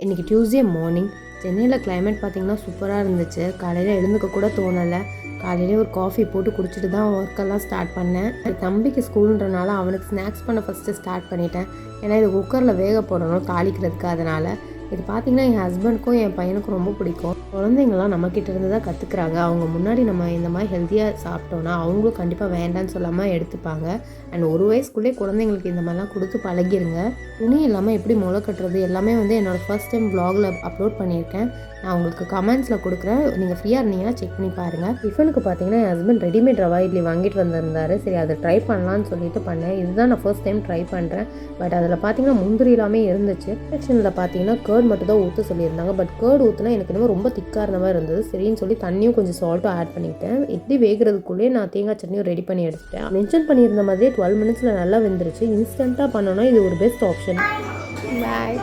இன்றைக்கி Tuesday morning. சென்னையில் climate பார்த்திங்கன்னா சூப்பராக இருந்துச்சு. காலையில் எழுந்துக்க கூட தோணலை. காலையிலே ஒரு காஃபி போட்டு குடிச்சிட்டு தான் ஒர்க்கெல்லாம் ஸ்டார்ட் பண்ணேன். தம்பிக்கு ஸ்கூலுன்றனால அவனுக்கு ஸ்நாக்ஸ் பண்ண ஃபஸ்ட்டு ஸ்டார்ட் பண்ணிட்டேன். ஏன்னா இது குக்கரில் வேக போடணும் தாளிக்கிறதுக்கு. அதனால் இது பார்த்திங்கன்னா என் ஹஸ்பண்டுக்கும் என் பையனுக்கும் ரொம்ப பிடிக்கும். குழந்தைங்களாம் நம்மக்கிட்ட இருந்து தான் கற்றுக்குறாங்க. அவங்க முன்னாடி நம்ம இந்த மாதிரி ஹெல்த்தியாக சாப்பிட்டோன்னா அவங்களும் கண்டிப்பாக வேண்டான்னு சொல்லாமல் எடுத்துப்பாங்க. அண்ட் ஒரு வயசுக்குள்ளே குழந்தைங்களுக்கு இந்த மாதிரிலாம் கொடுத்து பழகிருங்க. துணி இல்லாமல் எப்படி முளை கட்டுறது எல்லாமே என்னோடய ஃபர்ஸ்ட் டைம் வ்ளாகில் அப்லோட் பண்ணியிருக்கேன். நான் உங்களுக்கு கமெண்ட்ஸில் கொடுக்குறேன். நீங்கள் ஃப்ரீயாக இருந்தீங்கன்னா செக் பண்ணி பாருங்கள். டிஃபனுக்கு பார்த்தீங்கன்னா என் ஹஸ்பண்ட் ரெடிமேட் ரவா இட்லி வாங்கிட்டு வந்திருந்தாரு. சரி அதை ட்ரை பண்ணலான்னு சொல்லிட்டு பண்ணேன். இதுதான் நான் ஃபர்ஸ்ட் டைம் ட்ரை பண்ணுறேன். பட் அதில் பார்த்தீங்கன்னா முந்திரி எல்லாமே இருந்துச்சு. செக்ஷனில் பார்த்தீங்கன்னா கேர்ட் மட்டும் தான் ஊற்ற சொல்லியிருந்தாங்க. பட் கேர்ட் ஊற்றினா எனக்கு இன்னும் ரொம்ப திக்காக இருந்த மாதிரி இருந்தது. சரின்னு சொல்லி தண்ணியும் கொஞ்சம் சால்ட்டும் ஆட் பண்ணிக்கிட்டேன். இட்லி வேகிறதுக்குள்ளேயே நான் தேங்காய் சட்னியும் ரெடி பண்ணி எடுத்துட்டேன். மென்ஷன் பண்ணியிருந்த மாதிரியே 12 மினிட்ஸில் நல்லா வெந்துருச்சு. இன்ஸ்டண்ட்டாக பண்ணோன்னா இது ஒரு பெஸ்ட் ஆப்ஷன். பாய்.